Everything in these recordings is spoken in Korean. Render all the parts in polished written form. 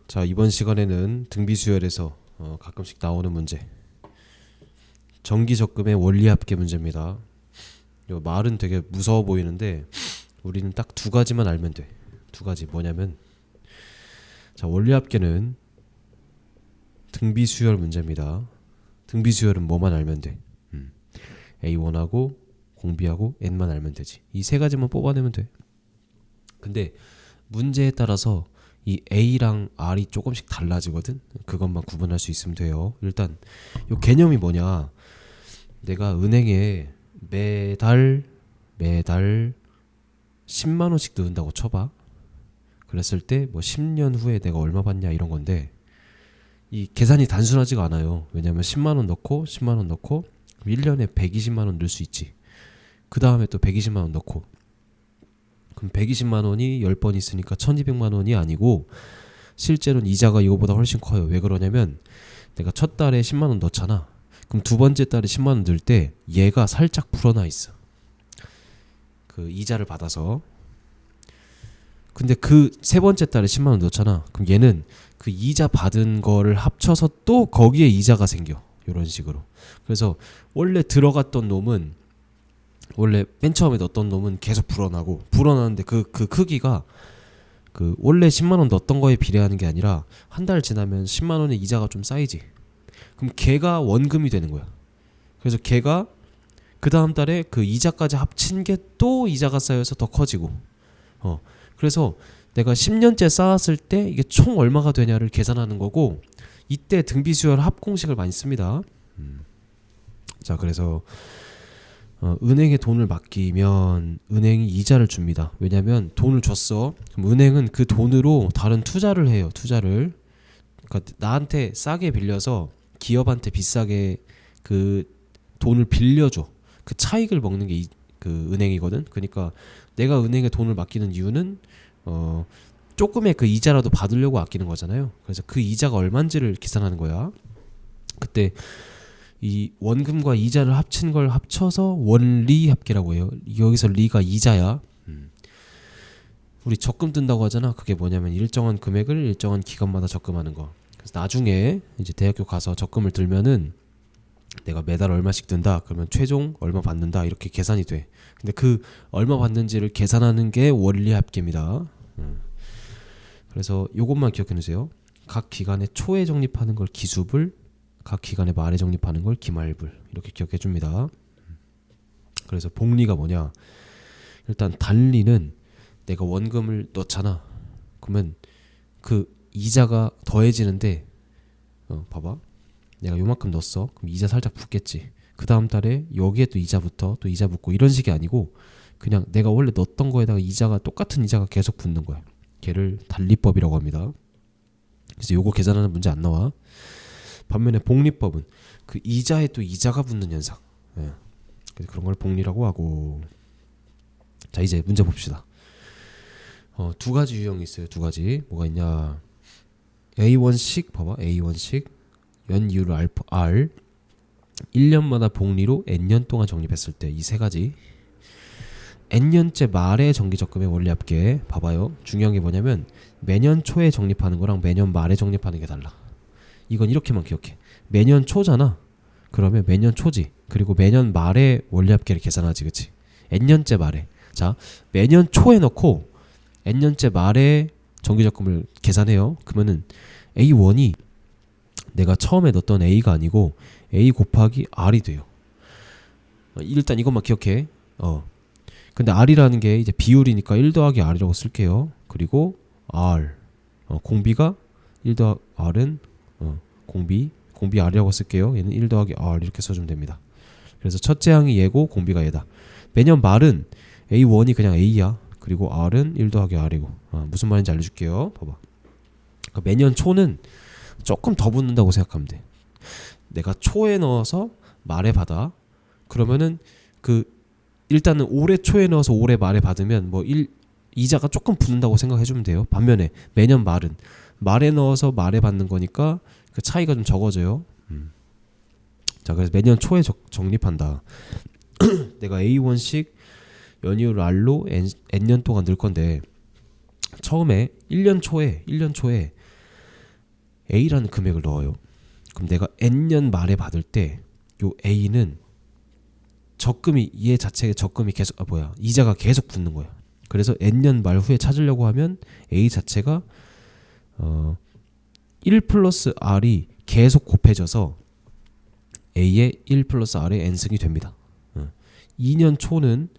자, 이번 시간에는 등비수열에서 가끔씩 나오는 문제, 정기적금의 원리합계 문제입니다. 요 말은 되게 무서워 보이는데 우리는 딱 두 가지만 알면 돼. 두 가지 뭐냐면, 자, 원리합계는 등비수열 문제입니다. 등비수열은 뭐만 알면 돼. A1하고 공비하고 N만 알면 되지. 이 세 가지만 뽑아내면 돼. 근데 문제에 따라서 이 A랑 R이 조금씩 달라지거든. 그것만 구분할 수 있으면 돼요. 일단 요 개념이 뭐냐, 내가 은행에 매달 10만원씩 넣는다고 쳐봐. 그랬을 때 뭐 10년 후에 내가 얼마 받냐 이런 건데, 이 계산이 단순하지가 않아요. 왜냐면 10만원 넣고 10만원 넣고 1년에 120만원 넣을 수 있지. 그 다음에 또 120만원 넣고, 그럼 120만원이 10번 있으니까 1200만원이 아니고 실제로는 이자가 이거보다 훨씬 커요. 왜 그러냐면, 내가 첫 달에 10만원 넣잖아. 그럼 두 번째 달에 10만원 넣을 때 얘가 살짝 불어나 있어, 그 이자를 받아서. 근데 그 세 번째 달에 10만원 넣잖아. 그럼 얘는 그 이자 받은 거를 합쳐서 또 거기에 이자가 생겨. 이런 식으로. 그래서 원래 들어갔던 놈은, 원래 맨 처음에 넣었던 놈은 계속 불어나는데 그 크기가 그 원래 10만원 넣었던 거에 비례하는 게 아니라 한 달 지나면 10만원의 이자가 좀 쌓이지. 그럼 걔가 원금이 되는 거야. 그래서 걔가 그 다음 달에 그 이자까지 합친 게 또 이자가 쌓여서 더 커지고. 그래서 내가 10년째 쌓았을 때 이게 총 얼마가 되냐를 계산하는 거고, 이때 등비수열 합공식을 많이 씁니다. 자, 그래서 은행에 돈을 맡기면 은행이 이자를 줍니다. 왜냐면 돈을 줬어. 그럼 은행은 그 돈으로 다른 투자를 해요. 투자를. 그러니까 나한테 싸게 빌려서 기업한테 비싸게 그 돈을 빌려줘. 그 차익을 먹는 게 그 은행이거든. 그러니까 내가 은행에 돈을 맡기는 이유는 조금의 그 이자라도 받으려고 아끼는 거잖아요. 그래서 그 이자가 얼마인지를 계산하는 거야. 그때 이 원금과 이자를 합친 걸 합쳐서 원리합계라고 해요. 여기서 리가 이자야. 우리 적금 든다고 하잖아. 그게 뭐냐면 일정한 금액을 일정한 기간마다 적금하는 거. 그래서 나중에 이제 대학교 가서 적금을 들면은 내가 매달 얼마씩 든다 그러면 최종 얼마 받는다 이렇게 계산이 돼. 근데 그 얼마 받는지를 계산하는 게 원리합계입니다. 그래서 요것만 기억해 놓으세요. 각 기간에 초에 적립하는 걸 기수불, 각 기간에 말에 적립하는 걸 기말불, 이렇게 기억해 줍니다. 그래서 복리가 뭐냐, 일단 단리는 내가 원금을 넣잖아. 그러면 그 이자가 더해지는데, 봐봐, 내가 요만큼 넣었어. 그럼 이자 살짝 붙겠지. 그 다음 달에 여기에 또 이자 붙어, 또 이자 붙고, 이런 식이 아니고 그냥 내가 원래 넣었던 거에다가 이자가, 똑같은 이자가 계속 붙는 거야. 걔를 단리법이라고 합니다. 그래서 요거 계산하는 문제 안 나와. 반면에 복리법은 그 이자에 또 이자가 붙는 현상. 그래서 그런 걸 복리라고 하고. 자, 이제 문제 봅시다. 두 가지 유형이 있어요. 두 가지. 뭐가 있냐, A1식 봐봐. A1식 연이율 R 1년마다 복리로 N년 동안 적립했을 때 이 세 가지. N년째 말에 정기적금의 원리합계 봐봐요. 중요한 게 뭐냐면, 매년 초에 적립하는 거랑 매년 말에 적립하는 게 달라. 이건 이렇게만 기억해. 매년 초잖아. 그러면 매년 초지. 그리고 매년 말에 원리합계를 계산하지, 그치? N년째 말에. 자, 매년 초에 넣고 N년째 말에 정기적금을 계산해요. 그러면은 A1이 내가 처음에 넣었던 A가 아니고 A 곱하기 R이 돼요. 일단 이것만 기억해. 근데 R이라는 게 이제 비율이니까 1 더하기 R이라고 쓸게요. 그리고 R, 공비가 1 더하기 R은 공비 R이라고 쓸게요. 얘는 1 더하기 R 이렇게 써주면 됩니다. 그래서 첫째 항이 얘고 공비가 얘다. 매년 말은 A1이 그냥 A야. 그리고 R은 1 더하기 R이고. 무슨 말인지 알려줄게요. 봐봐. 그러니까 매년 초는 조금 더 붙는다고 생각하면 돼. 내가 초에 넣어서 말에 받아. 그러면은 그 일단은 올해 초에 넣어서 올해 말에 받으면 뭐 이자가 조금 붙는다고 생각해주면 돼요. 반면에 매년 말은 말에 넣어서 말에 받는 거니까 그 차이가 좀 적어져요. 자, 그래서 매년 초에 적립한다. 내가 A1식 연이율 R로 N년 동안 넣을 건데, 처음에 1년 초에 A라는 금액을 넣어요. 그럼 내가 N년 말에 받을 때 요 A는 적금이 얘 자체의 적금이 계속 이자가 계속 붙는 거야. 그래서 N년 말 후에 찾으려고 하면 A 자체가 1 플러스 R이 계속 곱해져서 A의 1 플러스 R의 N승이 됩니다. 2년 초는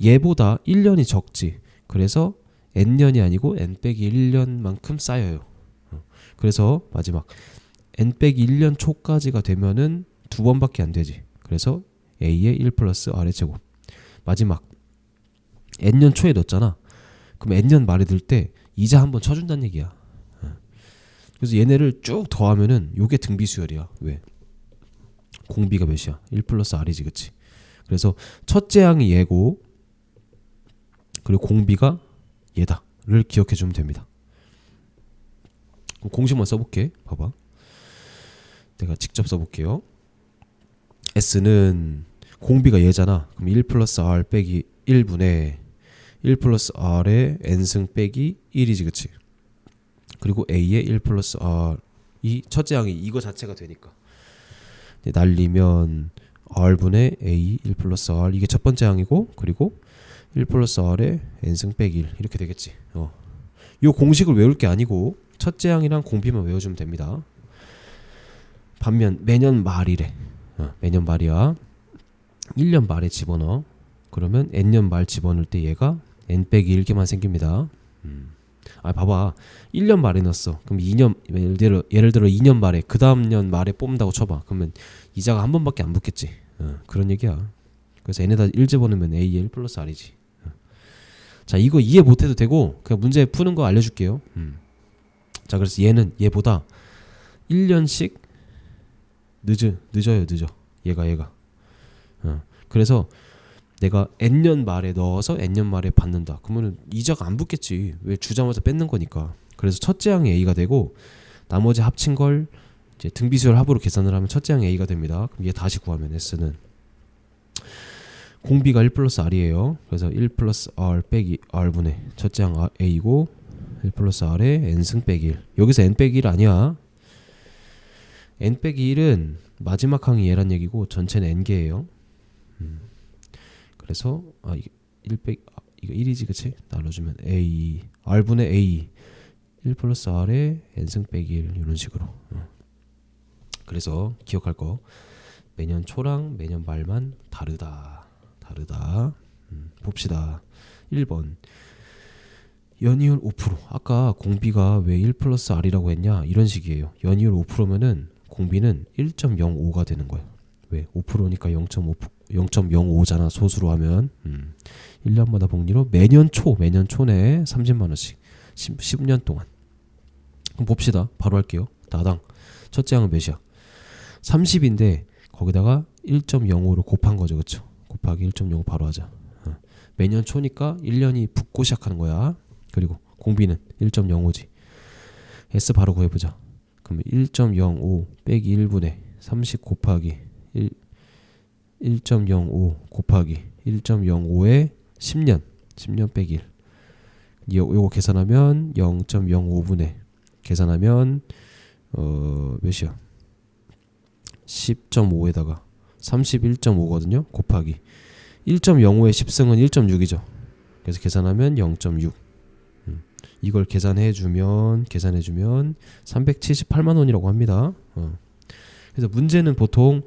얘보다 1년이 적지. 그래서 N년이 아니고 N-1년만큼 쌓여요. 그래서 마지막 N-1년 초까지가 되면은 두 번밖에 안 되지. 그래서 A의 1 플러스 R의 제곱. 마지막 N년 초에 넣었잖아. 그럼 N년 말에 들 때 이자 한번 쳐준다는 얘기야. 그래서 얘네를 쭉 더하면은 요게 등비수열이야. 왜? 공비가 몇이야? 1 플러스 R이지, 그치? 그래서 첫째 항이 얘고 그리고 공비가 얘다를 기억해주면 됩니다. 그럼 공식만 써볼게. 봐봐. 내가 직접 써볼게요. S는 공비가 얘잖아. 그럼 1 플러스 R 빼기 1분의 1 플러스 R의 N승 빼기 1이지, 그치? 그리고 A의 1 플러스 R 이 첫째 항이 이거 자체가 되니까 날리면 R분의 A 1 플러스 R 이게 첫 번째 항이고 그리고 1 플러스 R의 N승 빼기 1 이렇게 되겠지. 요 공식을 외울 게 아니고 첫째 항이랑 공비만 외워주면 됩니다. 반면 매년 말이래. 매년 말이야. 1년 말에 집어넣어. 그러면 N년 말 집어넣을 때 얘가 N 빼기 1개만 생깁니다. 봐봐. 1년 말에 넣었어. 그럼 2년 예를 들어 2년 말에 그 다음 년 말에 뽑는다고 쳐봐. 그러면 이자가 한 번밖에 안 붙겠지. 그런 얘기야. 그래서 N에다 1 집어넣으면 A의 1 플러스 R이지. 자, 이거 이해 못해도 되고 그냥 문제 푸는 거 알려줄게요. 자, 그래서 얘는 얘보다 1년씩 늦어요. 얘가. 그래서 내가 N년 말에 넣어서 N년 말에 받는다. 그러면 이자가 안 붙겠지. 왜? 주자마자 뺏는 거니까. 그래서 첫째 항이 A가 되고 나머지 합친 걸 이제 등비수열 합으로 계산을 하면 첫째 항이 A가 됩니다. 그럼 얘 다시 구하면 S는 공비가 1 플러스 R이에요. 그래서 1 플러스 R 빼기 R분의 첫째 항 A고 1 플러스 R의 N승 빼기 1. 여기서 N 빼기 1 아니야. N 빼기 1은 마지막 항이 얘란 얘기고 전체는 N개예요. 그래서 이거 1이지, 그치? 나눠주면 A R분의 A 1 플러스 R의 N승 빼기 1 이런 식으로. 그래서 기억할 거 매년 초랑 매년 말만 다르다. 봅시다. 1번 연이율 5%. 아까 공비가 왜 1 플러스 R이라고 했냐? 이런 식이에요. 연이율 5%면은 공비는 1.05가 되는 거야. 왜? 5%니까 0.05잖아. 소수로 하면 1년마다 복리로 매년 초내 30만원씩 10년 동안. 그럼 봅시다. 바로 할게요. 나당 첫째 항은 몇이야? 30인데 거기다가 1.05로 곱한 거죠. 그쵸? 곱하기 1.05 바로 하자. 매년 초니까 1년이 붙고 시작하는 거야. 그리고 공비는 1.05지. S 바로 구해보자. 그러면 1.05 빼기 1분의 30 곱하기 1.05 곱하기 1.05에 10년 빼기 1. 요거 계산하면 0.05분의 계산하면 몇이야? 10.5에다가 31.5거든요. 곱하기 1.05의 10승은 1.6이죠. 그래서 계산하면 0.6. 이걸 계산해주면 378만 원이라고 합니다. 그래서 문제는 보통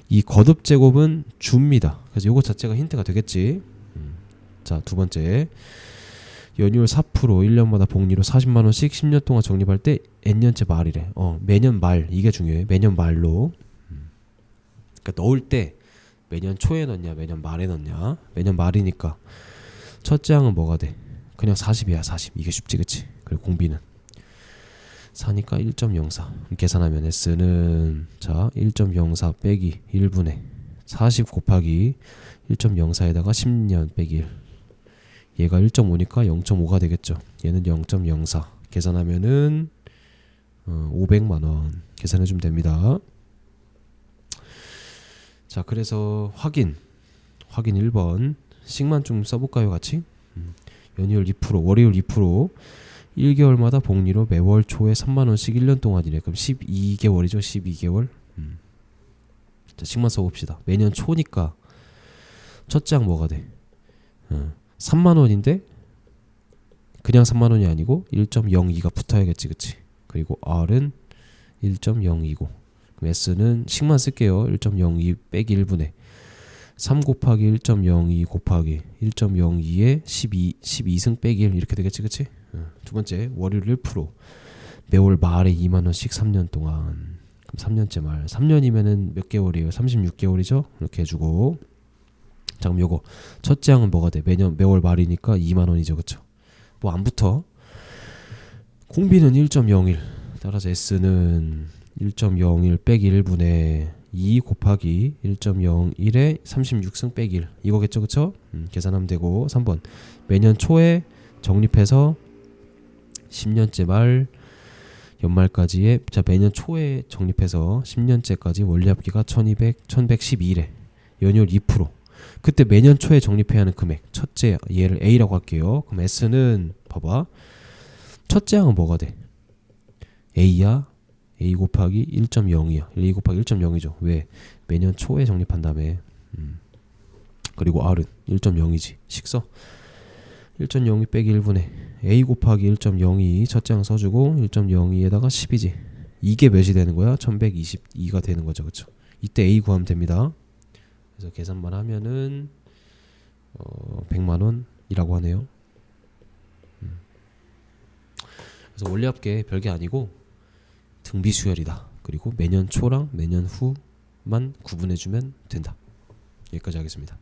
이 거듭 제곱은 줍니다. 그래서 요거 자체가 힌트가 되겠지. 자, 두 번째 연이율 4% 1년마다 복리로 40만 원씩 10년 동안 적립할 때 N년째 말이래. 매년 말 이게 중요해. 매년 말로. 그러니까 넣을 때 매년 초에 넣냐 매년 말에 넣냐. 매년 말이니까 첫째 항은 뭐가 돼? 그냥 40이야. 40. 이게 쉽지, 그치? 그리고 공비는 4니까 1.04 계산하면 S는 자 1.04 빼기 1분의 40 곱하기 1.04에다가 10년 빼기 1. 얘가 1.5니까 0.5가 되겠죠. 얘는 0.04 계산하면은 500만원 계산해주면 됩니다. 자, 그래서 확인 1번 식만 좀 써볼까요? 같이? 연이율 2% 월이율 2% 1개월마다 복리로 매월 초에 3만원씩 1년 동안이래. 그럼 12개월이죠. 12개월. 자, 식만 써봅시다. 매년 초니까 첫째 항 뭐가 돼? 3만원인데 그냥 3만원이 아니고 1.02가 붙어야겠지. 그치? 그리고 R은 1.0이고 그럼 S는 식만 쓸게요. 1.02 빼기 1분의 3 곱하기 1.02 곱하기 1.02에 12승 빼기 1 이렇게 되겠지. 그치? 두 번째 월요일 1% 매월 말에 2만원씩 3년 동안. 그럼 3년째 말 3년이면은 몇 개월이에요? 36개월이죠? 이렇게 해주고 자 그럼 요거 첫째 항은 뭐가 돼? 매월 말이니까 2만원이죠. 그쵸? 뭐 안 붙어. 공비는 1.01 따라서 S는 1.01 빼기 1분의 2 곱하기 1.01에 36승 빼기 1 이거겠죠. 그쵸? 계산하면 되고 3번 매년 초에 적립해서 10년째 말 연말까지의 자 매년 초에 적립해서 10년째까지 원리합계가 1112래. 연율 2%. 그때 매년 초에 적립해야 하는 금액 첫째 얘를 A라고 할게요. 그럼 S는 봐봐 첫째 항은 뭐가 돼? A야? A 곱하기 1.0이야. A 곱하기 1.0이죠. 왜? 매년 초에 적립한 다음에 그리고 R은 1.0이지. 식써 1.02 빼기 1분의 A 곱하기 1.02 첫째 항 써주고 1.02에다가 10이지. 이게 몇이 되는 거야? 1122가 되는 거죠. 그쵸? 이때 A 구하면 됩니다. 그래서 계산만 하면은 100만원이라고 하네요. 그래서 원리합계 별게 아니고 등비수열이다. 그리고 매년 초랑 매년 후만 구분해주면 된다. 여기까지 하겠습니다.